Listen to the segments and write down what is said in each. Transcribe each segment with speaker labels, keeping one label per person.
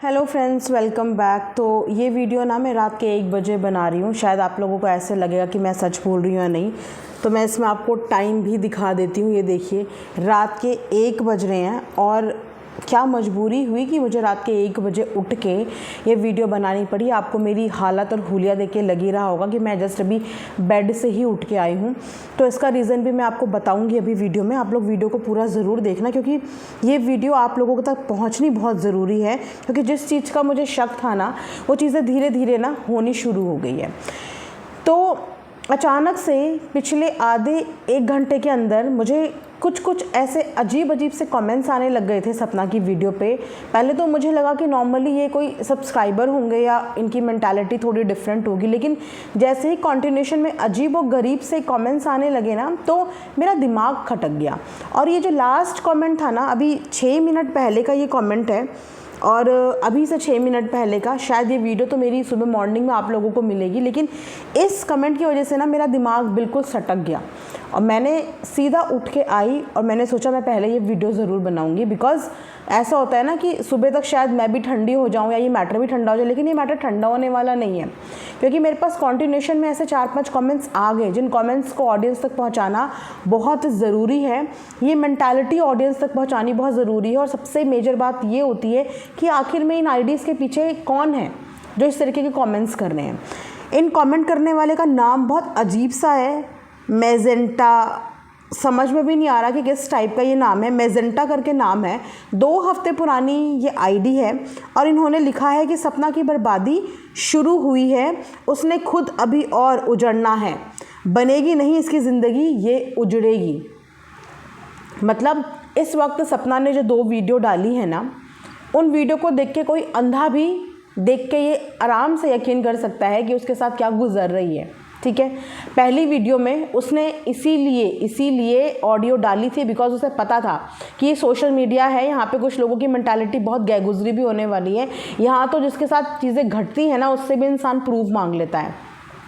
Speaker 1: Hello friends, welcome back. तो ये video ना मैं रात के 1 बजे बना रही हूँ। शायद आप लोगों को ऐसे लगेगा कि मैं सच बोल रही हूँ या नहीं, तो मैं इसमें आपको टाइम भी दिखा देती हूँ। ये देखिए, रात के 1 बज रहे हैं और क्या मजबूरी हुई कि मुझे रात के 1 बजे उठ के ये वीडियो बनानी पड़ी। आपको मेरी हालत और हुलिया देख के लग ही रहा होगा कि मैं जस्ट अभी बेड से ही उठ के आई हूँ। तो इसका रीज़न भी मैं आपको बताऊँगी अभी वीडियो में। आप लोग वीडियो को पूरा ज़रूर देखना, क्योंकि ये वीडियो आप लोगों तक पहुँचनी बहुत ज़रूरी है। क्योंकि जिस चीज़ का मुझे शक था ना, वो चीज़ें धीरे धीरे ना होनी शुरू हो गई है। तो अचानक से पिछले आधे 1 घंटे के अंदर मुझे कुछ ऐसे अजीब से कमेंट्स आने लग गए थे सपना की वीडियो पे। पहले तो मुझे लगा कि नॉर्मली ये कोई सब्सक्राइबर होंगे या इनकी मेंटालिटी थोड़ी डिफरेंट होगी, लेकिन जैसे ही कंटिन्यूशन में अजीब और गरीब से कमेंट्स आने लगे ना, तो मेरा दिमाग खटक गया। और ये जो लास्ट कमेंट था ना, अभी 6 मिनट पहले का ये कमेंट है, और अभी से 6 मिनट पहले का। शायद ये वीडियो तो मेरी सुबह मॉर्निंग में आप लोगों को मिलेगी, लेकिन इस कमेंट की वजह से ना मेरा दिमाग बिल्कुल सटक गया और मैंने सीधा उठ के आई और मैंने सोचा मैं पहले ये वीडियो ज़रूर बनाऊंगी। बिकॉज़ ऐसा होता है ना कि सुबह तक शायद मैं भी ठंडी हो जाऊं या ये मैटर भी ठंडा हो जाए, लेकिन ये मैटर ठंडा होने वाला नहीं है, क्योंकि मेरे पास कॉन्टिन्यूशन में ऐसे 4-5 कमेंट्स आ गए, जिन कमेंट्स को ऑडियंस तक पहुंचाना बहुत ज़रूरी है। ये मेंटालिटी ऑडियंस तक पहुंचानी बहुत ज़रूरी है। और सबसे मेजर बात ये होती है कि आखिर में इन आईडीज़ के पीछे कौन है जो इस तरीके के कमेंट्स कर रहे हैं। इन कमेंट करने वाले का नाम बहुत अजीब सा है, मेजेंटा। समझ में भी नहीं आ रहा कि किस टाइप का ये नाम है। मेजेंटा करके नाम है। 2 हफ्ते पुरानी ये आईडी है और इन्होंने लिखा है कि सपना की बर्बादी शुरू हुई है, उसने खुद अभी और उजड़ना है, बनेगी नहीं इसकी ज़िंदगी, ये उजड़ेगी। मतलब इस वक्त सपना ने जो 2 वीडियो डाली है ना, उन वीडियो को देख के कोई अंधा भी देख के ये आराम से यकीन कर सकता है कि उसके साथ क्या गुजर रही है। ठीक है, पहली वीडियो में उसने इसीलिए ऑडियो डाली थी बिकॉज उसे पता था कि ये सोशल मीडिया है, यहाँ पे कुछ लोगों की मेंटालिटी बहुत गैरगुजरी भी होने वाली है। यहाँ तो जिसके साथ चीज़ें घटती हैं ना, उससे भी इंसान प्रूफ मांग लेता है,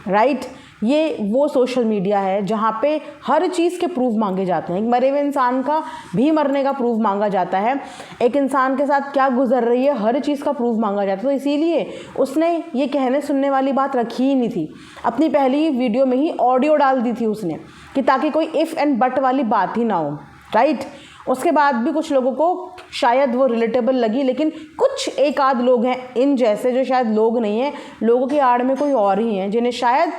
Speaker 1: राइट। ये वो सोशल मीडिया है जहाँ पे हर चीज़ के प्रूफ मांगे जाते हैं। एक मरे हुए इंसान का भी मरने का प्रूफ मांगा जाता है, एक इंसान के साथ क्या गुजर रही है हर चीज़ का प्रूफ मांगा जाता है। तो इसीलिए उसने ये कहने सुनने वाली बात रखी ही नहीं थी। अपनी पहली वीडियो में ही ऑडियो डाल दी थी उसने, कि ताकि कोई इफ़ एंड बट वाली बात ही ना हो, राइट। उसके बाद भी कुछ लोगों को शायद वो रिलेटेबल लगी, लेकिन कुछ एक आध लोग हैं इन जैसे जो शायद लोग नहीं हैं, लोगों की आड़ में कोई और ही हैं, जिन्हें शायद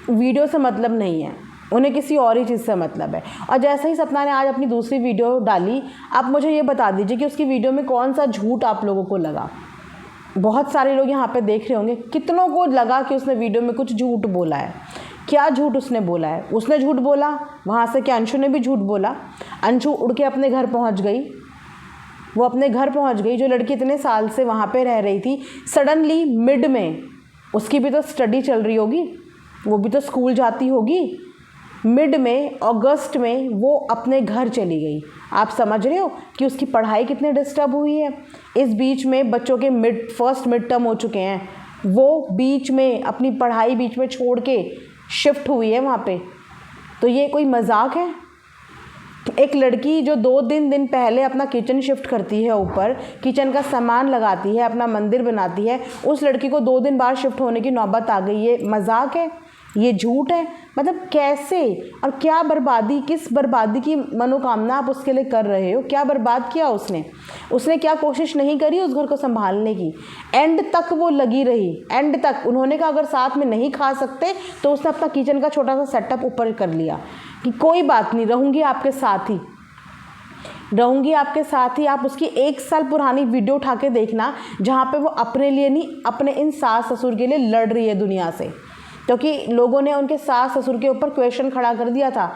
Speaker 1: वीडियो से मतलब नहीं है, उन्हें किसी और ही चीज़ से मतलब है। और जैसे ही सपना ने आज अपनी दूसरी वीडियो डाली, आप मुझे ये बता दीजिए कि उसकी वीडियो में कौन सा झूठ आप लोगों को लगा। बहुत सारे लोग यहाँ पे देख रहे होंगे, कितनों को लगा कि उसने वीडियो में कुछ झूठ बोला है। क्या झूठ उसने बोला है? उसने झूठ बोला, वहाँ से क्या अंशु ने भी झूठ बोला? अंशु उड़ के अपने घर पहुँच गई, वो अपने घर पहुँच गई। जो लड़की इतने साल से वहाँ पर रह रही थी, सडनली मिड में, उसकी भी तो स्टडी चल रही होगी, वो भी तो स्कूल जाती होगी, मिड में अगस्त में वो अपने घर चली गई। आप समझ रहे हो कि उसकी पढ़ाई कितनी डिस्टर्ब हुई है। इस बीच में बच्चों के फर्स्ट मिड टर्म हो चुके हैं, वो बीच में अपनी पढ़ाई बीच में छोड़ के शिफ्ट हुई है वहाँ पे। तो ये कोई मजाक है? एक लड़की जो 2-3 दिन पहले अपना किचन शिफ्ट करती है, ऊपर किचन का सामान लगाती है, अपना मंदिर बनाती है, उस लड़की को 2 दिन बाद शिफ्ट होने की नौबत आ गई। ये मजाक है? ये झूठ है? मतलब कैसे और क्या बर्बादी, किस बर्बादी की मनोकामना आप उसके लिए कर रहे हो? क्या बर्बाद किया उसने क्या कोशिश नहीं करी उस घर को संभालने की? एंड तक वो लगी रही, एंड तक। उन्होंने कहा अगर साथ में नहीं खा सकते तो उसने अपना किचन का छोटा सा सेटअप ऊपर कर लिया कि कोई बात नहीं, रहूँगी आपके साथ ही, रहूँगी आपके साथ ही। आप उसकी 1 साल पुरानी वीडियो उठा के देखना, जहाँ पे वो अपने लिए नहीं, अपने इन सास ससुर के लिए लड़ रही है दुनिया से। क्योंकि लोगों ने उनके सास ससुर के ऊपर क्वेश्चन खड़ा कर दिया था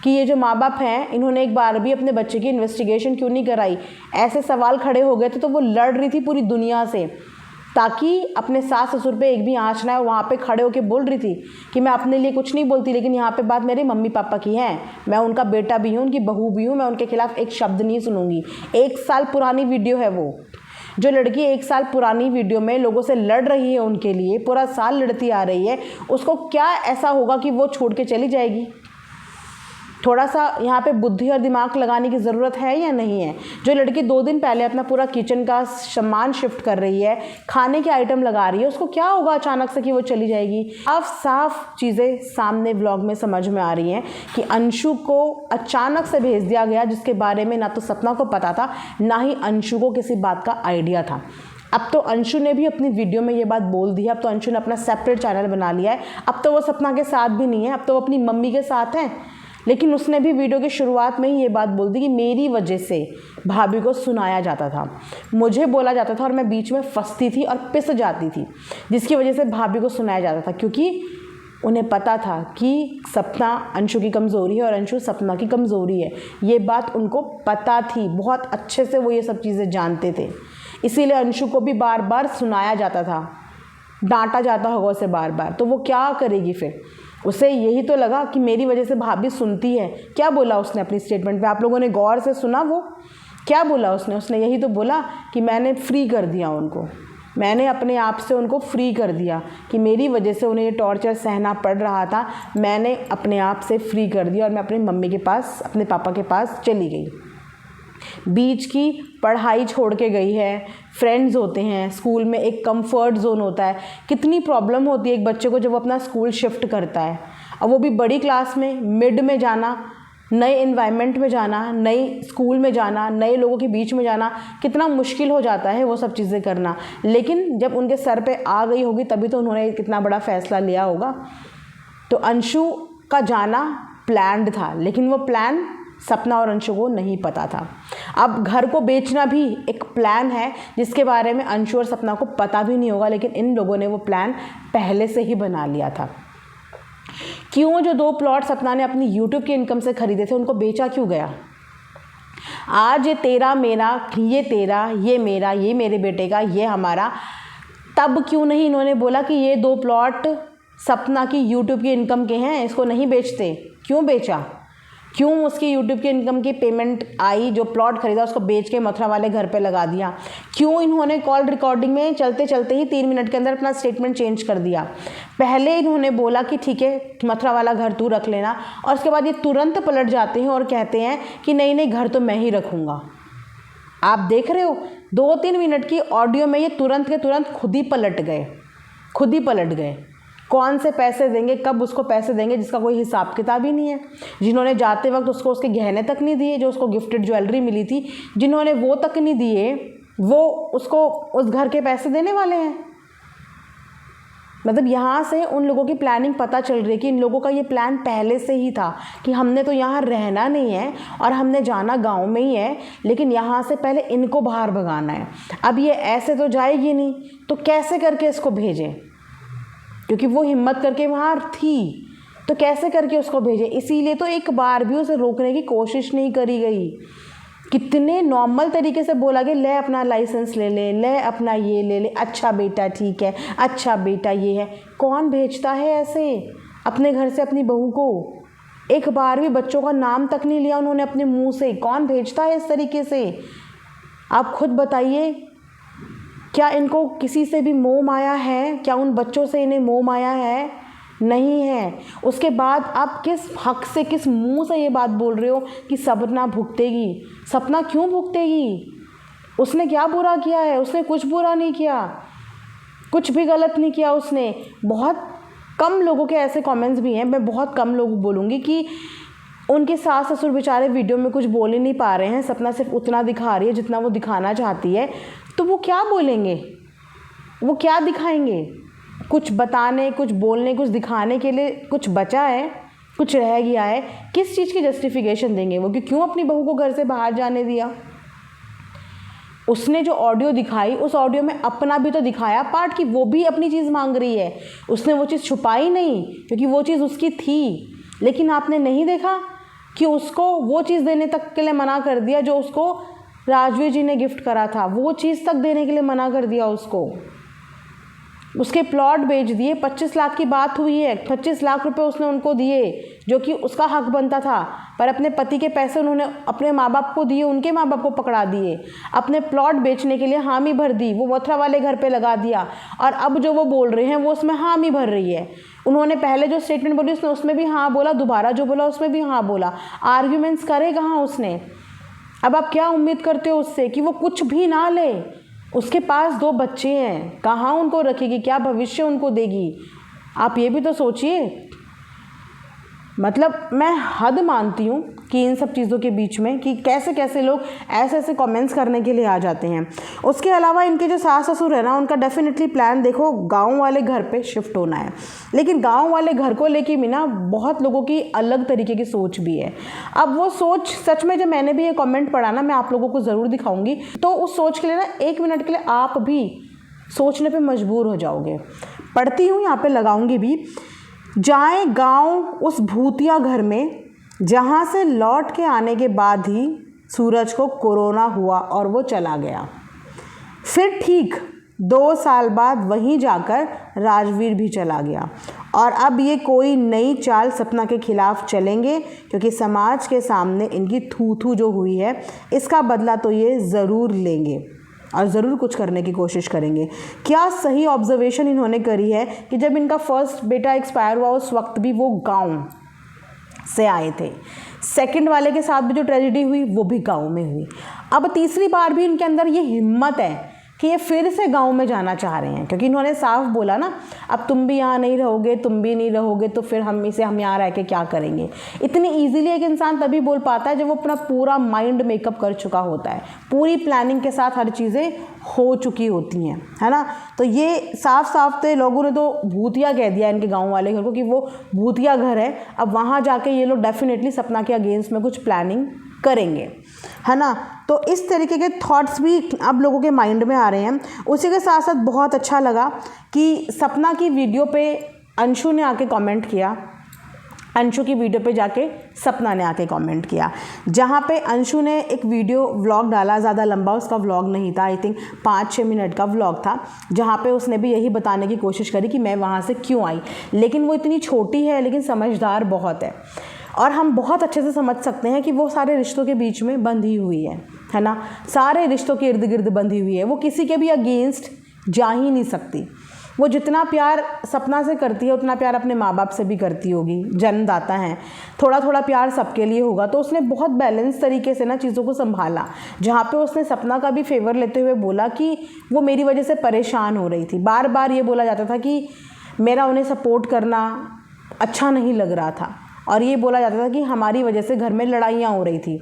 Speaker 1: कि ये जो माँ बाप हैं, इन्होंने एक बार भी अपने बच्चे की इन्वेस्टिगेशन क्यों नहीं कराई। ऐसे सवाल खड़े हो गए थे, तो वो लड़ रही थी पूरी दुनिया से, ताकि अपने सास ससुर पे एक भी आँच ना आए। वहाँ पे खड़े होके बोल रही थी कि मैं अपने लिए कुछ नहीं बोलती, लेकिन यहाँ पे बात मेरे मम्मी पापा की है, मैं उनका बेटा भी हूँ, उनकी बहू भी हूँ, मैं उनके खिलाफ एक शब्द नहीं सुनूंगी। 1 साल पुरानी वीडियो है वो। जो लड़की 1 साल पुरानी वीडियो में लोगों से लड़ रही है, उनके लिए पूरा साल लड़ती आ रही है, उसको क्या ऐसा होगा कि वो छोड़ के चली जाएगी? थोड़ा सा यहाँ पे बुद्धि और दिमाग लगाने की ज़रूरत है या नहीं है। जो लड़की 2 दिन पहले अपना पूरा किचन का सामान शिफ्ट कर रही है, खाने के आइटम लगा रही है, उसको क्या होगा अचानक से कि वो चली जाएगी। साफ चीज़ें सामने व्लॉग में समझ में आ रही हैं कि अंशु को अचानक से भेज दिया गया, जिसके बारे में ना तो सपना को पता था, ना ही अंशु को किसी बात का आइडिया था। अब तो अंशु ने भी अपनी वीडियो में ये बात बोल दी है। अब तो अंशु ने अपना सेपरेट चैनल बना लिया है। अब तो वो सपना के साथ भी नहीं है, अब तो वो अपनी मम्मी के साथ हैं। लेकिन उसने भी वीडियो की शुरुआत में ही ये बात बोल दी कि मेरी वजह से भाभी को सुनाया जाता था, मुझे बोला जाता था और मैं बीच में फंसती थी और पिस जाती थी, जिसकी वजह से भाभी को सुनाया जाता था। क्योंकि उन्हें पता था कि सपना अंशु की कमज़ोरी है और अंशु सपना की कमज़ोरी है। ये बात उनको पता थी, बहुत अच्छे से वो ये सब चीज़ें जानते थे। इसीलिए अंशु को भी बार बार सुनाया जाता था, डांटा जाता होगा उसे बार बार। तो वो क्या करेगी फिर? उसे यही तो लगा कि मेरी वजह से भाभी सुनती है। क्या बोला उसने अपनी स्टेटमेंट पे? आप लोगों ने गौर से सुना वो क्या बोला उसने यही तो बोला कि मैंने फ्री कर दिया उनको, मैंने अपने आप से उनको फ्री कर दिया, कि मेरी वजह से उन्हें ये टॉर्चर सहना पड़ रहा था, मैंने अपने आप से फ्री कर दिया और मैं अपनी मम्मी के पास, अपने पापा के पास चली गई। बीच की पढ़ाई छोड़ के गई है, फ्रेंड्स होते हैं स्कूल में, एक कंफर्ट जोन होता है। कितनी प्रॉब्लम होती है एक बच्चे को जब वो अपना स्कूल शिफ्ट करता है, और वो भी बड़ी क्लास में, मिड में जाना, नए इन्वायरमेंट में जाना, नई स्कूल में जाना, नए लोगों के बीच में जाना, कितना मुश्किल हो जाता है वो सब चीज़ें करना। लेकिन जब उनके सर पे आ गई होगी तभी तो उन्होंने कितना बड़ा फ़ैसला लिया होगा। तो अंशु का जाना प्लान्ड था, लेकिन वो प्लान सपना और अंशु को नहीं पता था। अब घर को बेचना भी एक प्लान है जिसके बारे में अंशु और सपना को पता भी नहीं होगा, लेकिन इन लोगों ने वो प्लान पहले से ही बना लिया था। क्यों जो 2 प्लॉट सपना ने अपनी यूट्यूब की इनकम से खरीदे थे उनको बेचा क्यों गया? आज ये तेरा मेरा, ये तेरा, ये मेरा, ये मेरे बेटे का, ये हमारा, तब क्यों नहीं इन्होंने बोला कि ये 2 प्लॉट सपना की यूट्यूब की इनकम के हैं, इसको नहीं बेचते? क्यों बेचा? क्यों उसकी यूट्यूब की इनकम की पेमेंट आई, जो प्लॉट खरीदा उसको बेच के मथुरा वाले घर पे लगा दिया? क्यों इन्होंने कॉल रिकॉर्डिंग में चलते चलते ही 3 मिनट के अंदर अपना स्टेटमेंट चेंज कर दिया? पहले इन्होंने बोला कि ठीक है मथुरा वाला घर तू रख लेना, और उसके बाद ये तुरंत पलट जाते हैं और कहते हैं कि नहीं नहीं घर तो मैं ही रखूँगा। आप देख रहे हो 2-3 मिनट की ऑडियो में ये तुरंत के तुरंत खुद ही पलट गए। कौन से पैसे देंगे, कब उसको पैसे देंगे, जिसका कोई हिसाब किताब ही नहीं है। जिन्होंने जाते वक्त उसको उसके गहने तक नहीं दिए, जो उसको गिफ्टेड ज्वेलरी मिली थी, जिन्होंने वो तक नहीं दिए, वो उसको उस घर के पैसे देने वाले हैं। मतलब यहाँ से उन लोगों की प्लानिंग पता चल रही है कि इन लोगों का ये प्लान पहले से ही था कि हमने तो यहाँ रहना नहीं है और हमने जाना गांव में ही है, लेकिन यहाँ से पहले इनको बाहर भगाना है। अब ये ऐसे तो जाएगी नहीं, तो कैसे करके इसको भेजें? क्योंकि वो हिम्मत करके वहाँ थी, तो कैसे करके उसको भेजें? इसीलिए तो एक बार भी उसे रोकने की कोशिश नहीं करी गई। कितने नॉर्मल तरीके से बोला गया, ले अपना लाइसेंस ले ले, ले अपना ये ले ले, अच्छा बेटा ठीक है, अच्छा बेटा ये है। कौन भेजता है ऐसे अपने घर से अपनी बहू को? एक बार भी बच्चों का नाम तक नहीं लिया उन्होंने अपने मुंह से। कौन भेजता है इस तरीके से? आप खुद बताइए, क्या इनको किसी से भी मोह माया है? क्या उन बच्चों से इन्हें मोह माया है? नहीं है। उसके बाद आप किस हक से, किस मुंह से ये बात बोल रहे हो कि सपना भुगतेगी? सपना क्यों भुगतेगी? उसने क्या बुरा किया है? उसने कुछ बुरा नहीं किया, कुछ भी गलत नहीं किया उसने। बहुत कम लोगों के ऐसे कमेंट्स भी हैं, मैं बहुत कम लोग बोलूँगी कि उनके सास ससुर बेचारे वीडियो में कुछ बोल ही नहीं पा रहे हैं, सपना सिर्फ उतना दिखा रही है जितना वो दिखाना चाहती है। तो वो क्या बोलेंगे, वो क्या दिखाएंगे? कुछ बताने, कुछ बोलने, कुछ दिखाने के लिए कुछ बचा है, कुछ रह गया है? किस चीज़ की जस्टिफिकेशन देंगे वो कि क्यों अपनी बहू को घर से बाहर जाने दिया? उसने जो ऑडियो दिखाई, उस ऑडियो में अपना भी तो दिखाया पार्ट कि वो भी अपनी चीज़ मांग रही है। उसने वो चीज़ छुपाई नहीं, क्योंकि वो चीज़ उसकी थी। लेकिन आपने नहीं देखा कि उसको वो चीज़ देने तक के लिए मना कर दिया जो उसको राजवीर जी ने गिफ्ट करा था। वो चीज़ तक देने के लिए मना कर दिया उसको। उसके प्लॉट बेच दिए। 25 लाख की बात हुई है, 25 लाख रुपए उसने उनको दिए जो कि उसका हक बनता था, पर अपने पति के पैसे उन्होंने अपने माँ बाप को दिए, उनके माँ बाप को पकड़ा दिए, अपने प्लॉट बेचने के लिए हामी भर दी, वो मथुरा वाले घर पे लगा दिया, और अब जो वो बोल रहे हैं वो उसमें हामी भर रही है। उन्होंने पहले जो स्टेटमेंट बोली उसने उसमें भी हाँ बोला, दोबारा जो बोला उसमें भी हाँ बोला। आर्ग्यूमेंट्स करे कहाँ उसने? अब आप क्या उम्मीद करते हो उससे कि वो कुछ भी ना ले? उसके पास 2 बच्चे हैं, कहाँ उनको रखेगी, क्या भविष्य उनको देगी? आप ये भी तो सोचिए। मतलब मैं हद मानती हूँ कि इन सब चीज़ों के बीच में कि कैसे कैसे लोग ऐसे ऐसे कमेंट्स करने के लिए आ जाते हैं। उसके अलावा इनके जो सास ससुर है ना, उनका डेफिनेटली प्लान देखो गांव वाले घर पे शिफ्ट होना है, लेकिन गांव वाले घर को लेके भी ना बहुत लोगों की अलग तरीके की सोच भी है। अब वो सोच सच में, जब मैंने भी ये कॉमेंट पढ़ा ना, मैं आप लोगों को ज़रूर दिखाऊँगी, तो उस सोच के लिए ना 1 मिनट के लिए आप भी सोचने पर मजबूर हो जाओगे। पढ़ती हूँ, यहाँ पर लगाऊँगी भी। जाए गांव उस भूतिया घर में जहां से लौट के आने के बाद ही सूरज को कोरोना हुआ और वो चला गया। फिर ठीक 2 साल बाद वहीं जाकर राजवीर भी चला गया, और अब ये कोई नई चाल सपना के खिलाफ चलेंगे, क्योंकि समाज के सामने इनकी थू थू जो हुई है इसका बदला तो ये ज़रूर लेंगे और ज़रूर कुछ करने की कोशिश करेंगे। क्या सही ऑब्जर्वेशन इन्होंने करी है कि जब इनका फर्स्ट बेटा एक्सपायर हुआ उस वक्त भी वो गांव से आए थे, सेकंड वाले के साथ भी जो ट्रेजेडी हुई वो भी गांव में हुई। अब तीसरी बार भी इनके अंदर ये हिम्मत है कि ये फिर से गांव में जाना चाह रहे हैं, क्योंकि इन्होंने साफ बोला ना, अब तुम भी यहाँ नहीं रहोगे, तुम भी नहीं रहोगे, तो फिर हम यहाँ रह के क्या करेंगे। इतनी ईजिली एक इंसान तभी बोल पाता है जब वो अपना पूरा माइंड मेकअप कर चुका होता है, पूरी प्लानिंग के साथ हर चीज़ें हो चुकी होती हैं, है ना। तो ये साफ साफ तो लोगों ने तो भूतिया कह दिया इनके गाँव वाले घर को कि वो भूतिया घर है। अब वहाँ जाके ये लोग डेफिनेटली सपना के अगेंस्ट में कुछ प्लानिंग करेंगे, है ना। तो इस तरीके के थॉट्स भी अब लोगों के माइंड में आ रहे हैं। उसी के साथ साथ बहुत अच्छा लगा कि सपना की वीडियो पे अंशु ने आके कमेंट किया, अंशु की वीडियो पे जाके सपना ने आके कमेंट किया, जहाँ पे अंशु ने एक वीडियो व्लॉग डाला, ज़्यादा लंबा उसका व्लॉग नहीं था, आई थिंक 5-6 मिनट का व्लॉग था, जहाँ पे उसने भी यही बताने की कोशिश करी कि मैं वहाँ से क्यों आई। लेकिन वो इतनी छोटी है लेकिन समझदार बहुत है, और हम बहुत अच्छे से समझ सकते हैं कि वो सारे रिश्तों के बीच में बंधी हुई है ना, सारे रिश्तों के इर्द गिर्द बंधी हुई है। वो किसी के भी अगेंस्ट जा ही नहीं सकती। वो जितना प्यार सपना से करती है उतना प्यार अपने माँ बाप से भी करती होगी, जन्मदाता हैं, थोड़ा थोड़ा प्यार सबके लिए होगा। तो उसने बहुत बैलेंस तरीके से ना चीज़ों को संभाला, जहाँ पे उसने सपना का भी फेवर लेते हुए बोला कि वो मेरी वजह से परेशान हो रही थी। बार बार ये बोला जाता था कि मेरा उन्हें सपोर्ट करना अच्छा नहीं लग रहा था, और ये बोला जाता था कि हमारी वजह से घर में लड़ाइयाँ हो रही थी,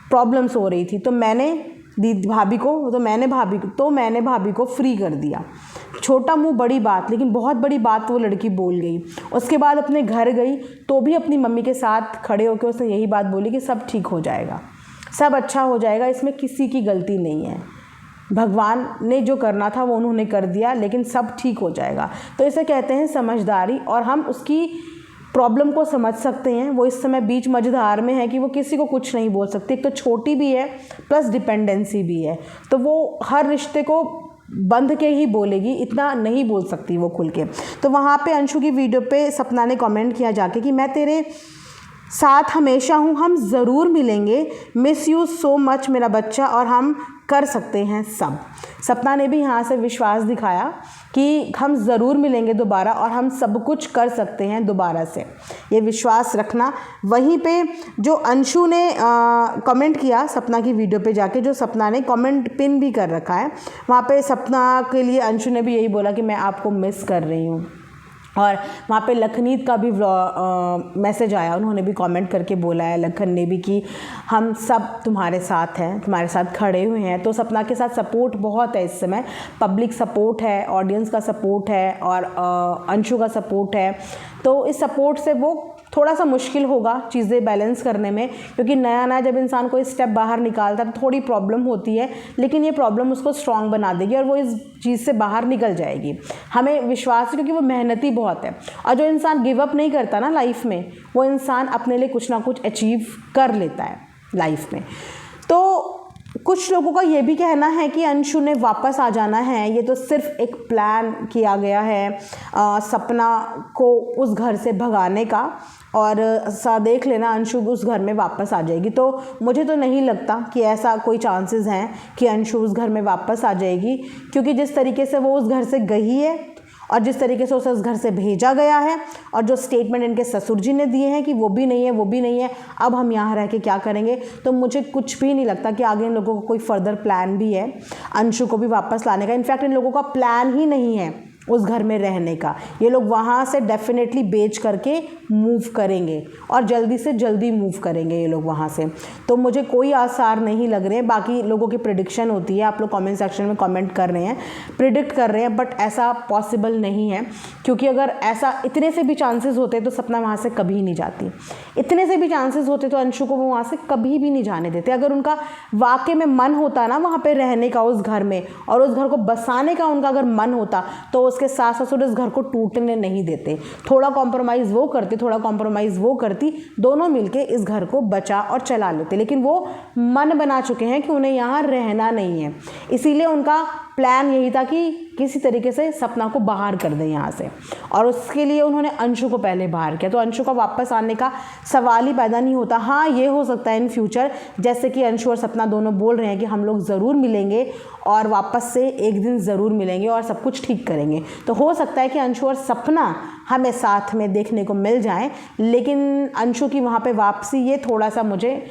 Speaker 1: प्रॉब्लम्स हो रही थी। तो मैंने भाभी को फ्री कर दिया। छोटा मुंह बड़ी बात, लेकिन बहुत बड़ी बात वो लड़की बोल गई। उसके बाद अपने घर गई तो भी अपनी मम्मी के साथ खड़े होकर उसने यही बात बोली कि सब ठीक हो जाएगा, सब अच्छा हो जाएगा, इसमें किसी की गलती नहीं है, भगवान ने जो करना था वो उन्होंने कर दिया, लेकिन सब ठीक हो जाएगा। तो इसे कहते हैं समझदारी, और हम उसकी प्रॉब्लम को समझ सकते हैं। वो इस समय बीच मझधार में है कि वो किसी को कुछ नहीं बोल सकती, एक तो छोटी भी है प्लस डिपेंडेंसी भी है, तो वो हर रिश्ते को बंध के ही बोलेगी, इतना नहीं बोल सकती वो खुल के। तो वहाँ पे अंशु की वीडियो पे सपना ने कमेंट किया जाके कि मैं तेरे साथ हमेशा हूँ, हम ज़रूर मिलेंगे, मिस यू सो मच मेरा बच्चा, और हम कर सकते हैं सब। सपना ने भी यहाँ से विश्वास दिखाया कि हम ज़रूर मिलेंगे दोबारा और हम सब कुछ कर सकते हैं दोबारा से, ये विश्वास रखना। वहीं पे जो अंशु ने कमेंट किया सपना की वीडियो पे जाके, जो सपना ने कमेंट पिन भी कर रखा है, वहाँ पे सपना के लिए अंशु ने भी यही बोला कि मैं आपको मिस कर रही हूँ। और वहाँ पे लखनीत का भी मैसेज आया, उन्होंने भी कमेंट करके बोला है, लखन ने भी, कि हम सब तुम्हारे साथ हैं, तुम्हारे साथ खड़े हुए हैं। तो सपना के साथ सपोर्ट बहुत है इस समय, पब्लिक सपोर्ट है, ऑडियंस का सपोर्ट है, और अंशु का सपोर्ट है। तो इस सपोर्ट से वो थोड़ा सा मुश्किल होगा चीज़ें बैलेंस करने में, क्योंकि नया नया जब इंसान कोई स्टेप बाहर निकालता है तो थोड़ी प्रॉब्लम होती है, लेकिन ये प्रॉब्लम उसको स्ट्रांग बना देगी और वो इस चीज़ से बाहर निकल जाएगी। हमें विश्वास है, क्योंकि वो मेहनती बहुत है, और जो इंसान गिव अप नहीं करता ना लाइफ में, वो इंसान अपने लिए कुछ ना कुछ अचीव कर लेता है लाइफ में। तो कुछ लोगों का ये भी कहना है कि अंशु ने वापस आ जाना है, ये तो सिर्फ एक प्लान किया गया है सपना को उस घर से भगाने का, और देख लेना अंशु उस घर में वापस आ जाएगी। तो मुझे तो नहीं लगता कि ऐसा कोई चांसेस हैं कि अंशु उस घर में वापस आ जाएगी, क्योंकि जिस तरीके से वो उस घर से गई है और जिस तरीके से उसे उस घर से भेजा गया है और जो स्टेटमेंट इनके ससुर जी ने दिए हैं कि वो भी नहीं है, वो भी नहीं है, अब हम यहाँ रह के क्या करेंगे, तो मुझे कुछ भी नहीं लगता कि आगे इन लोगों को कोई फर्दर प्लान भी है अंशु को भी वापस लाने का। इनफैक्ट इन लोगों का प्लान ही नहीं है उस घर में रहने का। ये लोग वहाँ से डेफिनेटली बेच करके मूव करेंगे और जल्दी से जल्दी मूव करेंगे ये लोग वहाँ से। तो मुझे कोई आसार नहीं लग रहे हैं। बाकी लोगों की प्रिडिक्शन होती है, आप लोग कमेंट सेक्शन में कमेंट कर रहे हैं, प्रिडिक्ट कर रहे हैं, बट ऐसा पॉसिबल नहीं है, क्योंकि अगर ऐसा इतने से भी चांसेस होते तो सपना वहाँ से कभी नहीं जाती। इतने से भी चांसेस होते तो अंशु को वो वहाँ से कभी भी नहीं जाने देते। अगर उनका वाकई में मन होता ना वहाँ पर रहने का उस घर में, और उस घर को बसाने का उनका अगर मन होता, तो उसके सास ससुर इस घर को टूटने नहीं देते। थोड़ा कॉम्प्रोमाइज़ वो करते, थोड़ा कॉम्प्रोमाइज़ वो करती, दोनों मिलके इस घर को बचा और चला लेते। लेकिन वो मन बना चुके हैं कि उन्हें यहाँ रहना नहीं है, इसीलिए उनका प्लान यही था कि किसी तरीके से सपना को बाहर कर दें यहाँ से, और उसके लिए उन्होंने अंशु को पहले बाहर किया। तो अंशु का वापस आने का सवाल ही पैदा नहीं होता। हाँ, ये हो सकता है इन फ्यूचर, जैसे कि अंशु और सपना दोनों बोल रहे हैं कि हम लोग ज़रूर मिलेंगे और वापस से एक दिन ज़रूर मिलेंगे और सब कुछ ठीक करेंगे। तो हो सकता है कि अंशु और सपना हमें साथ में देखने को मिल जाएं, लेकिन अंशु की वहाँ पे वापसी ये थोड़ा सा मुझे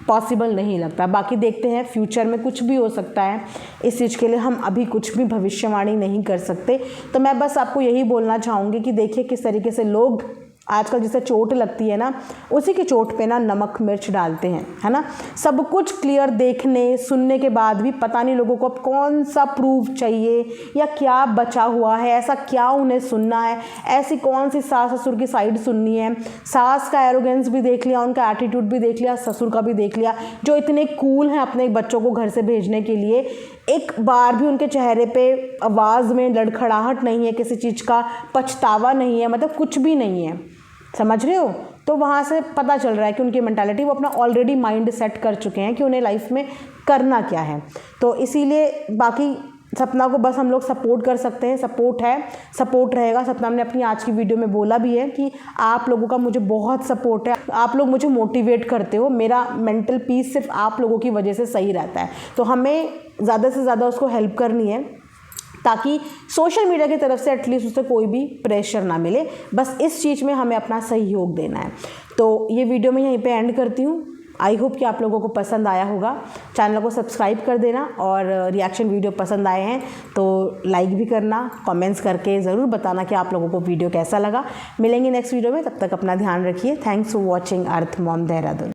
Speaker 1: पॉसिबल नहीं लगता। बाकी देखते हैं, फ्यूचर में कुछ भी हो सकता है, इस चीज़ के लिए हम अभी कुछ भी भविष्यवाणी नहीं कर सकते। तो मैं बस आपको यही बोलना चाहूँगी कि देखिए किस तरीके से लोग आजकल जिसे चोट लगती है ना, उसी की चोट पे ना नमक मिर्च डालते हैं, है ना। सब कुछ क्लियर देखने सुनने के बाद भी पता नहीं लोगों को अब कौन सा प्रूफ चाहिए या क्या बचा हुआ है, ऐसा क्या उन्हें सुनना है, ऐसी कौन सी सास ससुर की साइड सुननी है। सास का एरोगेंस भी देख लिया, उनका एटीट्यूड भी देख लिया, ससुर का भी देख लिया, जो इतने कूल हैं अपने बच्चों को घर से भेजने के लिए। एक बार भी उनके चेहरे पे आवाज़ में लड़खड़ाहट नहीं है, किसी चीज़ का पछतावा नहीं है, मतलब कुछ भी नहीं है, समझ रहे हो। तो वहाँ से पता चल रहा है कि उनकी मेंटालिटी, वो अपना ऑलरेडी माइंड सेट कर चुके हैं कि उन्हें लाइफ में करना क्या है। तो इसीलिए बाकी सपना को बस हम लोग सपोर्ट कर सकते हैं, सपोर्ट है, सपोर्ट रहेगा। सपना ने अपनी आज की वीडियो में बोला भी है कि आप लोगों का मुझे बहुत सपोर्ट है, आप लोग मुझे मोटिवेट करते हो, मेरा मेंटल पीस सिर्फ आप लोगों की वजह से सही रहता है। तो हमें ज़्यादा से ज़्यादा उसको हेल्प करनी है, ताकि सोशल मीडिया की तरफ से एटलीस्ट उसे कोई भी प्रेशर ना मिले। बस इस चीज़ में हमें अपना सहयोग देना है। तो ये वीडियो मैं यहीं पे एंड करती हूँ। आई होप कि आप लोगों को पसंद आया होगा। चैनल को सब्सक्राइब कर देना, और रिएक्शन वीडियो पसंद आए हैं तो लाइक भी करना, कमेंट्स करके ज़रूर बताना कि आप लोगों को वीडियो कैसा लगा। मिलेंगे नेक्स्ट वीडियो में, तब तक अपना ध्यान रखिए। Thanks for watching earth mom Dehradun.